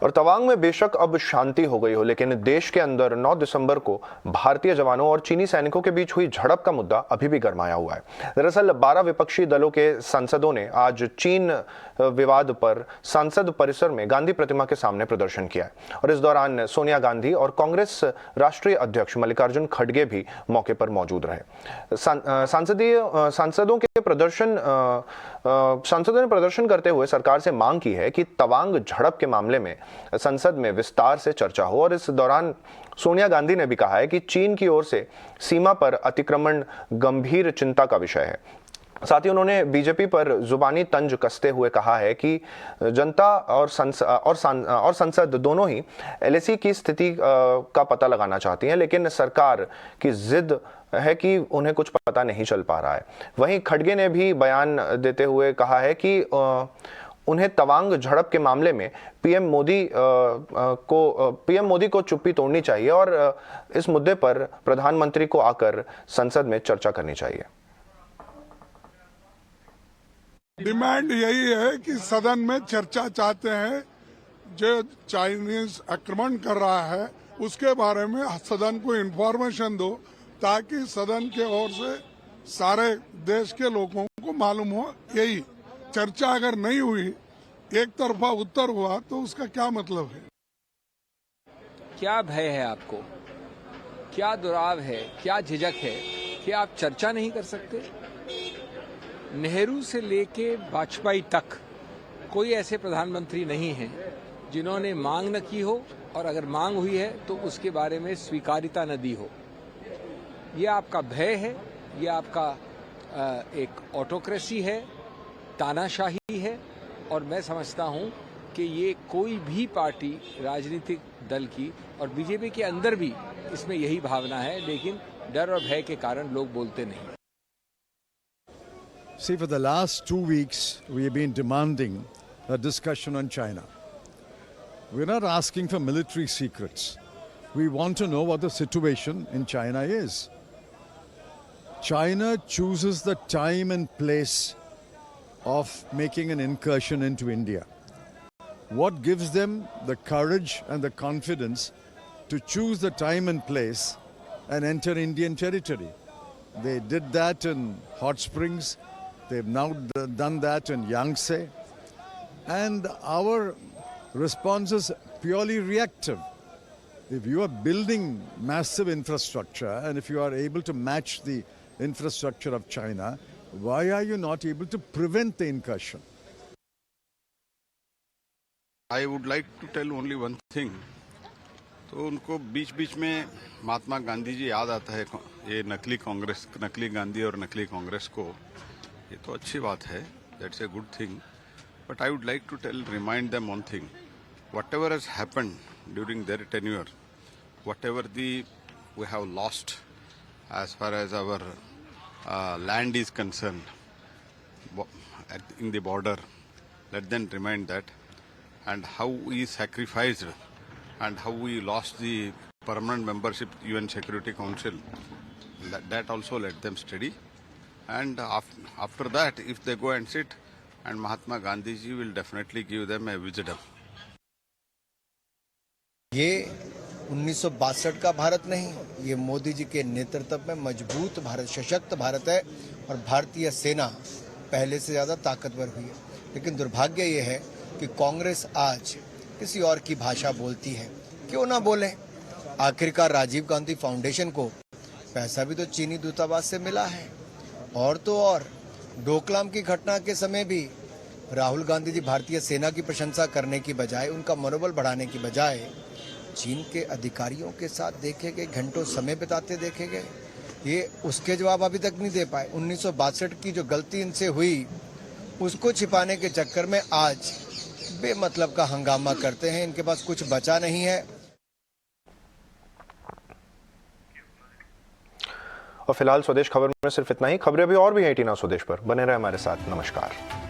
और तवांग में बेशक अब शांति हो गई हो, लेकिन देश के अंदर 9 दिसंबर को भारतीय जवानों और चीनी सैनिकों के बीच हुई झड़प का मुद्दा अभी भी गरमाया हुआ है। दरअसल 12 विपक्षी दलों के सांसदों ने आज चीन विवाद पर संसद परिसर में गांधी प्रतिमा के सामने प्रदर्शन किया है और इस दौरान सोनिया गांधी और कांग्रेस राष्ट्रीय अध्यक्ष मल्लिकार्जुन खड़गे भी मौके पर मौजूद रहे। सांसदों ने प्रदर्शन करते हुए सरकार से मांग की है कि तवांग झड़प के मामले में संसद में विस्तार से चर्चा हो और इस दौरान सोनिया गांधी ने भी कहा है कि चीन की ओर से सीमा पर अतिक्रमण गंभीर चिंता का विषय है। साथ ही उन्होंने बीजेपी पर जुबानी तंज कसते हुए कहा है कि जनता और संसद दोनों ही एलएसी की स्थिति का पता लगाना चाहती हैं, लेकिन सरकार की जिद है कि उन्हें कुछ पता नहीं चल पा रहा है। वहीं खड़गे ने भी बयान देते हुए कहा है कि उन्हें तवांग झड़प के मामले में पीएम मोदी को चुप्पी तोड़नी चाहिए और इस मुद्दे पर प्रधानमंत्री को आकर संसद में चर्चा करनी चाहिए। डिमांड यही है कि सदन में चर्चा चाहते हैं। जो चाइनीज आक्रमण कर रहा है उसके बारे में सदन को इन्फॉर्मेशन दो, ताकि सदन के ओर से सारे देश के लोगों को मालूम हो। यही चर्चा अगर नहीं हुई, एक तरफा उत्तर हुआ, तो उसका क्या मतलब है? क्या भय है आपको, क्या दुराव है, क्या झिझक है कि आप चर्चा नहीं कर सकते? नेहरू से लेके वाजपेयी तक कोई ऐसे प्रधानमंत्री नहीं हैं जिन्होंने मांग न की हो, और अगर मांग हुई है तो उसके बारे में स्वीकारिता न दी हो। ये आपका भय है, ये आपका एक ऑटोक्रेसी है, तानाशाही है, और मैं समझता हूं कि ये कोई भी पार्टी राजनीतिक दल की, और बीजेपी के अंदर भी इसमें यही भावना है, लेकिन डर और भय के कारण लोग बोलते नहीं। See, for the last 2 weeks, we have been demanding a discussion on China. We're not asking for military secrets. We want to know what the situation in China is. China chooses the time and place of making an incursion into India. What gives them the courage and the confidence to choose the time and place and enter Indian territory? They did that in Hot Springs. They've now done that in Yangtze. And our response is purely reactive. If you are building massive infrastructure and if you are able to match the infrastructure of China, why are you not able to prevent the incursion? I would like to tell only one thing. तो उनको बीच बीच में महात्मा गांधी जी याद आता है, ये नकली कांग्रेस, नकली गांधी और नकली कांग्रेस को। ये तो अच्छी बात है, that's a good thing. But I would like to remind them one thing. Whatever has happened during their tenure, whatever we have lost as far as our land is concerned in the border, let them remind that, and how we sacrificed and how we lost the permanent membership UN Security Council, that also let them study. And after that, if they go and sit, and Mahatma Gandhi ji will definitely give them a wisdom. ये 1962 का भारत नहीं, ये मोदी जी के नेतृत्व में मजबूत भारत, सशक्त भारत है, और भारतीय सेना पहले से ज़्यादा ताकतवर हुई है। लेकिन दुर्भाग्य ये है कि कांग्रेस आज किसी और की भाषा बोलती है। क्यों ना बोलें? आखिरकार राजीव गांधी फाउंडेशन को पैसा भी तो चीनी दूतावास से मिला है। और तो और डोकलाम की घटना के समय भी राहुल गांधी जी भारतीय सेना की प्रशंसा करने की बजाय, उनका मनोबल बढ़ाने की बजाय चीन के अधिकारियों के साथ देखे गए, घंटों समय बिताते देखे गए। ये उसके जवाब अभी तक नहीं दे पाए। 1962 की जो गलती इनसे हुई, उसको छिपाने के चक्कर में आज बेमतलब का हंगामा करते हैं। इनके पास कुछ बचा नहीं है। और फिलहाल स्वदेश खबर में सिर्फ इतना ही। खबरें भी और भी हैं 18 स्वदेश पर। बने रहे हमारे साथ। नमस्कार।